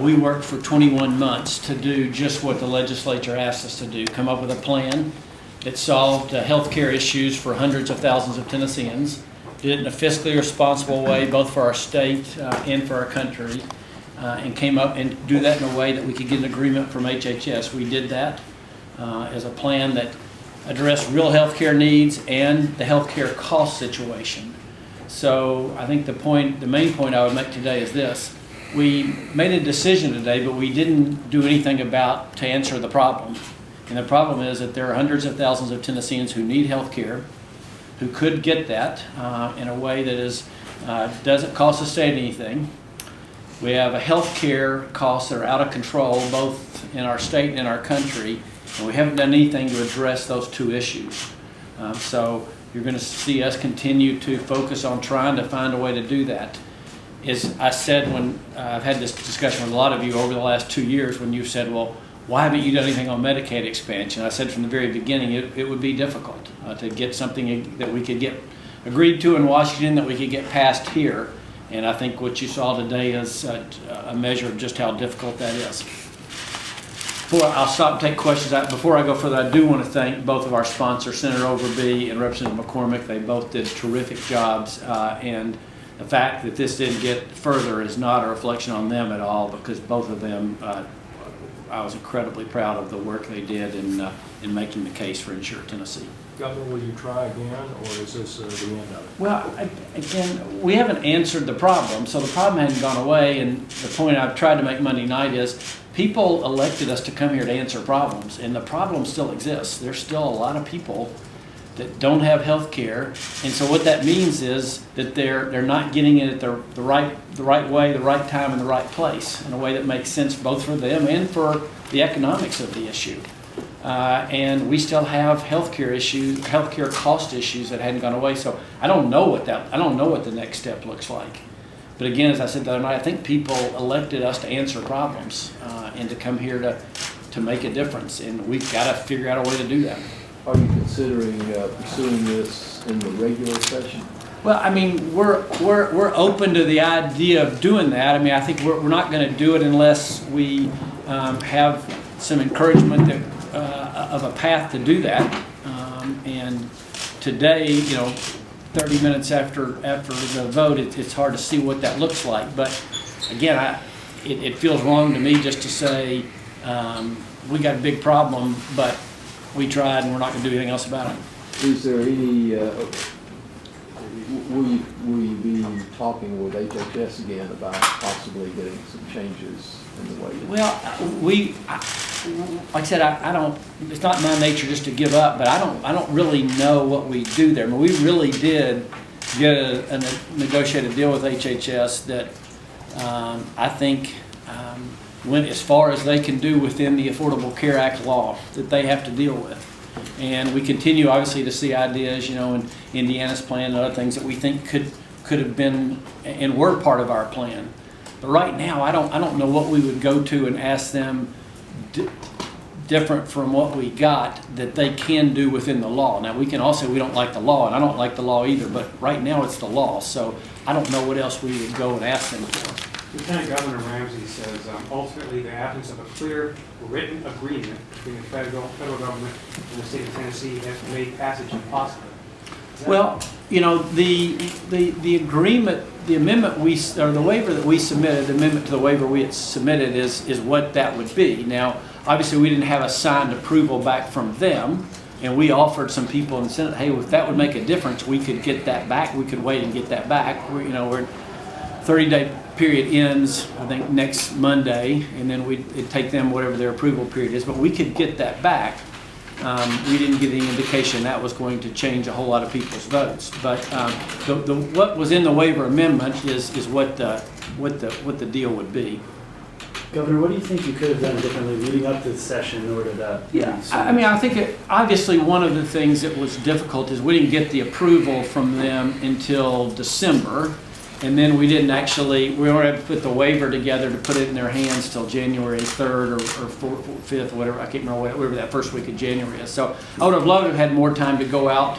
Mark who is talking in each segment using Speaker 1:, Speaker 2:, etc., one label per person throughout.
Speaker 1: We worked for 21 months to do just what the legislature asked us to do, come up with a plan that solved health care issues for hundreds of thousands of Tennesseans, did it in a fiscally responsible way, both for our state and for our country, and came up and do that in a way that we could get an agreement from HHS. We did that as a plan that addressed real health care needs and the health care cost situation. So I think the main point I would make today is this. We made a decision today, but we didn't do anything to answer the problem. And the problem is that there are hundreds of thousands of Tennesseans who need health care, who could get that in a way that doesn't cost the state anything. We have a health care costs that are out of control, both in our state and in our country, and we haven't done anything to address those two issues. So you're going to see us continue to focus on trying to find a way to do that. As I said when I've had this discussion with a lot of you over the last 2 years, when you've said, well, why haven't you done anything on Medicaid expansion? I said from the very beginning it would be difficult to get something that we could get agreed to in Washington, that we could get passed here. And I think what you saw today is a measure of just how difficult that is. I'll stop and take questions. Before I go further, I do want to thank both of our sponsors, Senator Overby and Representative McCormick. They both did terrific jobs, and the fact that this didn't get further is not a reflection on them at all, because both of them, I was incredibly proud of the work they did in making the case for Insure Tennessee.
Speaker 2: Governor, will you try again, or is this the end of it?
Speaker 1: Well, again, we haven't answered the problem, so the problem hasn't gone away, and the point I've tried to make Monday night is people elected us to come here to answer problems, and the problem still exists. There's still a lot of people that don't have health care, and so what that means is that they're not getting it at the right way, the right time, and the right place, in a way that makes sense both for them and for the economics of the issue. And we still have health care cost issues that hadn't gone away. So I don't know what the next step looks like. But again, as I said the other night, I think people elected us to answer problems and to come here to make a difference, and we've got to figure out a way to do that.
Speaker 3: Are you considering pursuing this in the regular session?
Speaker 1: Well, I mean, we're open to the idea of doing that. I mean, I think we're not going to do it unless we have some encouragement that, of a path to do that. And today, 30 minutes after the vote, it's hard to see what that looks like. But again, it feels wrong to me just to say we got a big problem, but we tried and we're not going to do anything else about it.
Speaker 3: Is there any, will you be talking with HHS again about possibly getting some changes in the way?
Speaker 1: Well, like I said, I don't, it's not my nature just to give up, but I don't really know what we do there. I mean, we really did get a negotiated deal with HHS that I think went as far as they can do within the Affordable Care Act law that they have to deal with. And we continue obviously to see ideas, in Indiana's plan and other things that we think could have been and were part of our plan. But right now, I don't know what we would go to and ask them different from what we got that they can do within the law. Now, we can all say we don't like the law, and I don't like the law either, but right now it's the law, so I don't know what else we would go and ask them for.
Speaker 4: Lieutenant Governor Ramsey says ultimately the absence of a clear written agreement between the federal government and the state of Tennessee has made passage impossible. Well,
Speaker 1: the agreement, the amendment or the waiver that we submitted, the amendment to the waiver we had submitted is what that would be. Now, obviously we didn't have a signed approval back from them, and we offered some people in the Senate, hey, if that would make a difference, we could get that back. We could wait and get that back. We're 30-day period ends, I think, next Monday, and then it'd take them whatever their approval period is, but we could get that back. We didn't get any indication that was going to change a whole lot of people's votes. But what was in the waiver amendment is what the deal would be.
Speaker 5: Governor, what do you think you could have done differently leading up to the session in order to?
Speaker 1: Yeah, I mean, I think obviously one of the things that was difficult is we didn't get the approval from them until December. And then we only had to put the waiver together to put it in their hands till January 3rd or 4th, 5th, whatever, I can't remember whatever that first week of January is. So I would have loved to have had more time to go out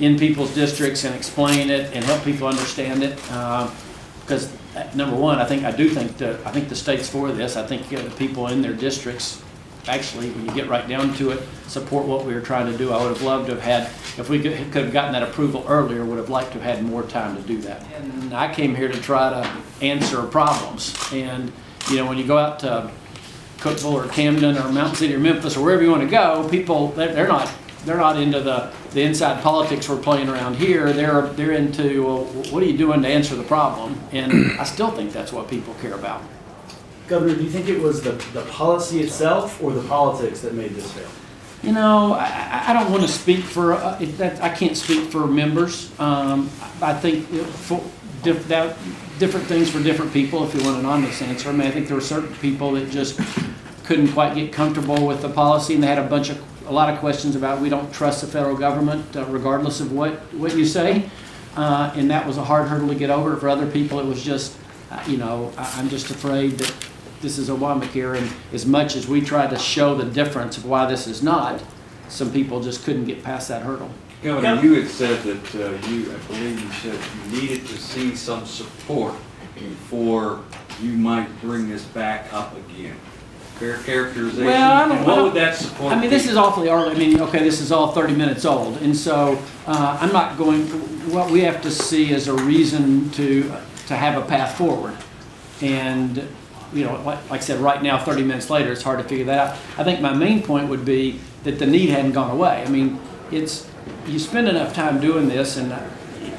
Speaker 1: in people's districts and explain it and help people understand it. Because number one, I do think the state's for this. I think the people in their districts, actually, when you get right down to it, support what we were trying to do. I would have loved to have had, if we could have gotten that approval earlier, would have liked to have had more time to do that. And I came here to try to answer problems. And, you know, when you go out to Cookeville or Camden or Mountain City or Memphis or wherever you want to go, people, they're not into the inside politics we're playing around here. They're into, well, what are you doing to answer the problem? And I still think that's what people care about.
Speaker 5: Governor, do you think it was the policy itself or the politics that made this fail?
Speaker 1: You know, I don't want to speak for, I can't speak for members. I think different things for different people, if you want an honest answer. I mean, I think there were certain people that just couldn't quite get comfortable with the policy, and they had a lot of questions about, we don't trust the federal government regardless of what you say. And that was a hard hurdle to get over. For other people, it was just, you know, I'm just afraid that this is Obamacare, and as much as we tried to show the difference of why this is not, some people just couldn't get past that hurdle.
Speaker 6: Governor, you had said that I believe you said you needed to see some support before you might bring this back up again. Fair characterization?
Speaker 1: Well,
Speaker 6: and what would that support be?
Speaker 1: I mean, this is awfully early. I mean, okay, this is all 30 minutes old, and so I'm not going, what we have to see is a reason to have a path forward. And, you know, like I said, right now, 30 minutes later, it's hard to figure that out. I think my main point would be that the need hadn't gone away. I mean, you spend enough time doing this, and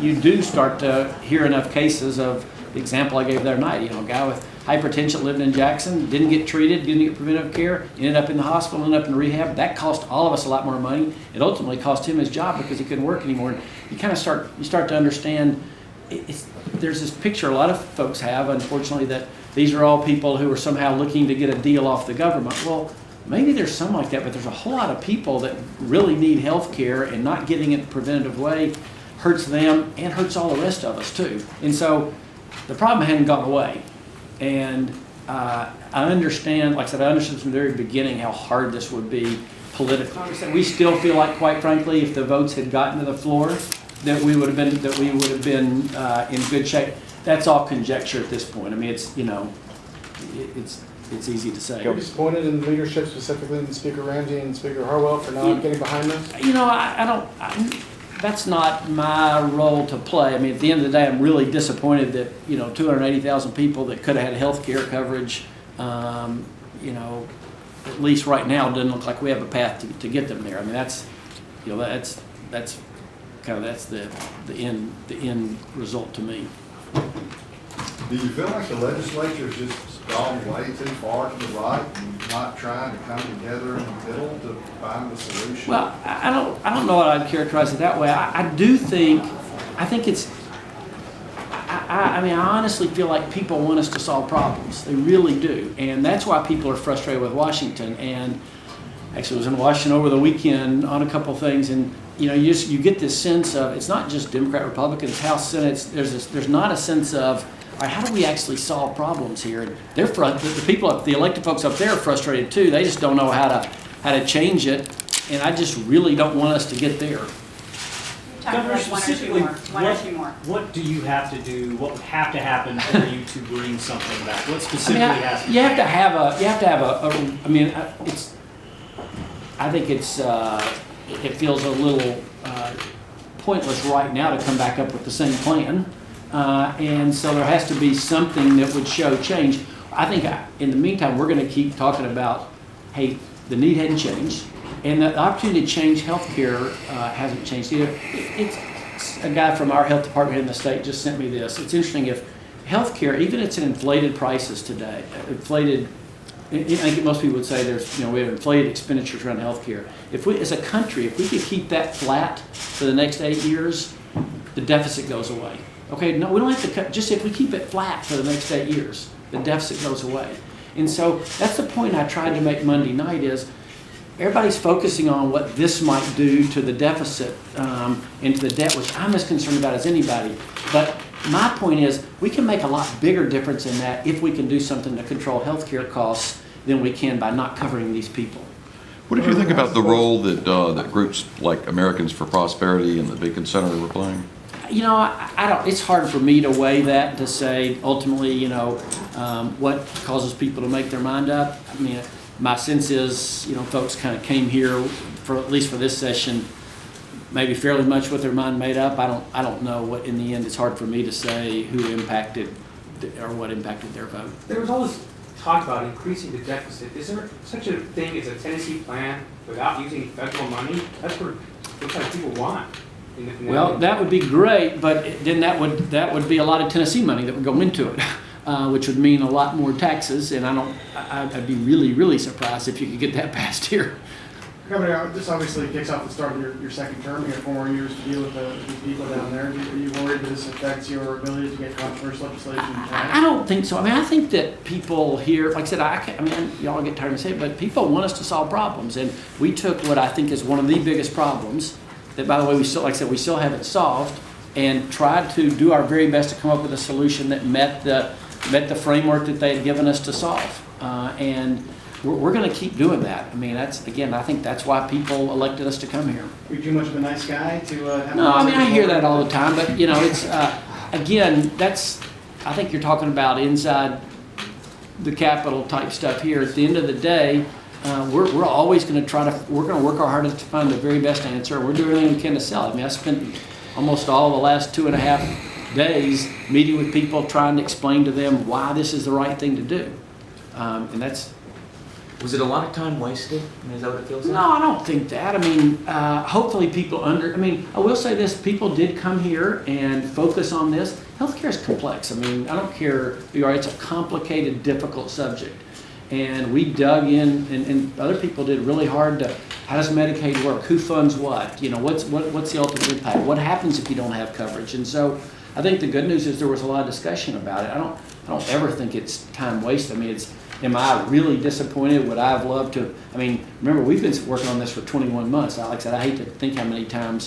Speaker 1: you do start to hear enough cases of the example I gave the other night. You know, a guy with hypertension lived in Jackson, didn't get treated, didn't get preventive care, ended up in the hospital, ended up in rehab. That cost all of us a lot more money. It ultimately cost him his job because he couldn't work anymore. And you kind of start to understand. There's this picture a lot of folks have, unfortunately, that these are all people who are somehow looking to get a deal off the government. Well, maybe there's some like that, but there's a whole lot of people that really need health care, and not getting it in a preventative way hurts them and hurts all the rest of us too. And so the problem hadn't gone away. And I understand, like I said, I understood from the very beginning how hard this would be politically. We still feel like, quite frankly, if the votes had gotten to the floor, that we would have been in good shape. That's all conjecture at this point. I mean, it's, you know, it's easy to say.
Speaker 7: Are you disappointed in leadership, specifically in Speaker Ramsey and Speaker Harwell, for not getting behind this?
Speaker 1: You know, that's not my role to play. I mean, at the end of the day, I'm really disappointed that, you know, 280,000 people that could have had health care coverage, you know, at least right now, doesn't look like we have a path to get them there. I mean, that's, you know, that's kind of, that's the end result to me.
Speaker 8: Do you feel like the legislature is just gone way too far to the right and not trying to come together in the middle to find a solution?
Speaker 1: Well, I don't know what I'd characterize it that way. I think it's, I mean, I honestly feel like people want us to solve problems. They really do. And that's why people are frustrated with Washington. And actually, I was in Washington over the weekend on a couple of things, and you know, you get this sense of, it's not just Democrat, Republicans, House, Senate. There's not a sense of, all right, how do we actually solve problems here? And they're the people, the elected folks up there are frustrated too. They just don't know how to change it, and I just really don't want us to get there.
Speaker 9: Governor, specifically, what do you have to do? What would have to happen for you to bring something back? What specifically has to?
Speaker 1: You have to have a. I mean, I think it feels a little pointless right now to come back up with the same plan. And so there has to be something that would show change. I think in the meantime, we're going to keep talking about, hey, the need hadn't changed, and the opportunity to change healthcare hasn't changed either. It's a guy from our health department in the state just sent me this. It's interesting, if healthcare, even it's an inflated prices today, inflated. I think most people would say there's, you know, we have inflated expenditures around healthcare. If we, as a country, if we could keep that flat for the next 8 years, the deficit goes away. Okay, no, we don't have to cut, just if we keep it flat for the next 8 years, the deficit goes away. And so that's the point I tried to make Monday night is, everybody's focusing on what this might do to the deficit and to the debt, which I'm as concerned about as anybody. But my point is, we can make a lot bigger difference in that if we can do something to control healthcare costs than we can by not covering these people.
Speaker 10: What did you think about the role that that groups like Americans for Prosperity and the Beacon Center were playing?
Speaker 1: You know, I don't, it's hard for me to weigh that, to say ultimately, you know, what causes people to make their mind up. I mean, my sense is, you know, folks kind of came here for, at least for this session, maybe fairly much with their mind made up. I don't know what, in the end, it's hard for me to say who impacted or what impacted their vote.
Speaker 4: There was always talk about increasing the deficit. Is there such a thing as a Tennessee plan without using federal money? That's what kind of people want.
Speaker 1: Well, that would be great, but then that would be a lot of Tennessee money that would go into it, which would mean a lot more taxes, and I'd be really, really surprised if you could get that passed here.
Speaker 7: Governor, this obviously kicks off the start of your second term. You have 4 more years to deal with these people down there. Are you worried that this affects your ability to get controversial legislation passed?
Speaker 1: I don't think so. I mean, I think that people here, like I said, I mean, y'all get tired of saying it, but people want us to solve problems, and we took what I think is one of the biggest problems that, by the way, we still, like I said, we still haven't solved, and tried to do our very best to come up with a solution that met the framework that they had given us to solve, and we're going to keep doing that. I mean, that's, again, I think that's why people elected us to come here.
Speaker 7: Are you too much of a nice guy to have?
Speaker 1: No, I mean, I hear that all the time, but you know, it's again, that's, I think you're talking about inside the Capitol type stuff here. At the end of the day, we're always going to we're going to work our hardest to find the very best answer. We're doing everything we can to sell it. I mean, I spent almost all the last 2.5 days meeting with people, trying to explain to them why this is the right thing to do, and that's.
Speaker 10: Was it a lot of time wasted? I mean, is that what it feels like?
Speaker 1: No, I don't think that. I mean, hopefully people I mean, I will say this, people did come here and focus on this. Healthcare is complex. I mean, I don't care who you are, it's a complicated, difficult subject. And we dug in, and other people did really hard to, how does Medicaid work? Who funds what? You know, what's the ultimate impact? What happens if you don't have coverage? And so I think the good news is there was a lot of discussion about it. I don't ever think it's time wasted. I mean, am I really disappointed? Would I have loved to? I mean, remember, we've been working on this for 21 months. Like I said, I hate to think how much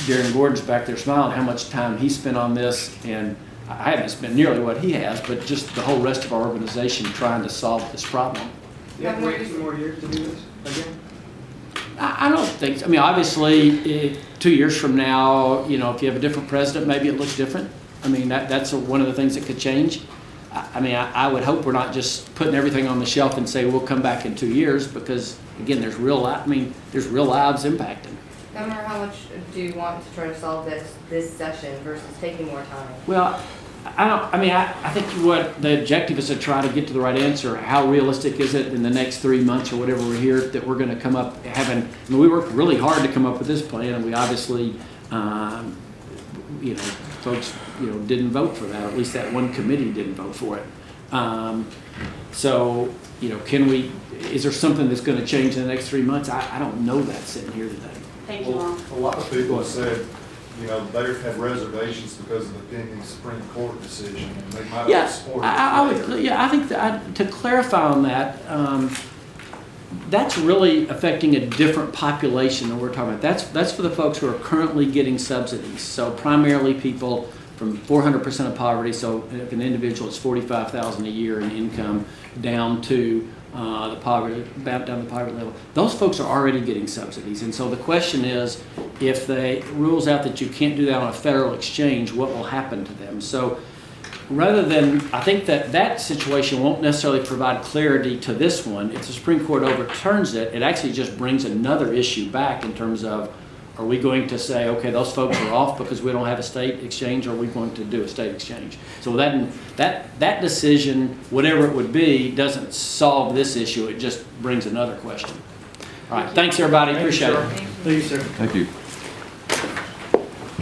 Speaker 1: Darren Gordon's back there smiling, how much time he spent on this, and I haven't spent nearly what he has, but just the whole rest of our organization trying to solve this problem.
Speaker 4: You have to wait 2 more years to do this again?
Speaker 1: I don't think so. I mean, obviously, 2 years from now, you know, if you have a different president, maybe it looks different. I mean, that's one of the things that could change. I mean, I would hope we're not just putting everything on the shelf and say we'll come back in 2 years, because again, there's real lives impacting.
Speaker 11: Governor, how much do you want to try to solve this session versus taking more time?
Speaker 1: Well, I think what the objective is to try to get to the right answer. How realistic is it in the next 3 months or whatever we're here that we're going to come up having? I mean, we worked really hard to come up with this plan, and we obviously, you know, folks, you know, didn't vote for that. Or at least that one committee didn't vote for it. So, you know, is there something that's going to change in the next 3 months? I don't know that sitting here today.
Speaker 11: Thank you, Mom.
Speaker 8: A lot of people have said, you know, they have reservations because of the pending Supreme Court decision, and they might have supported it.
Speaker 1: I think that, to clarify on that, that's really affecting a different population than we're talking about. That's for the folks who are currently getting subsidies. So primarily people from 400% of poverty. So if an individual is $45,000 a year in income, down to the poverty level, those folks are already getting subsidies. And so the question is, if they rules out that you can't do that on a federal exchange, what will happen to them? So rather than, I think that situation won't necessarily provide clarity to this one. If the Supreme Court overturns it, it actually just brings another issue back in terms of, are we going to say, okay, those folks are off because we don't have a state exchange, or are we going to do a state exchange? So that decision, whatever it would be, doesn't solve this issue. It just brings another question. All right, thanks everybody, appreciate it.
Speaker 5: Thank you, sir.
Speaker 10: Thank you.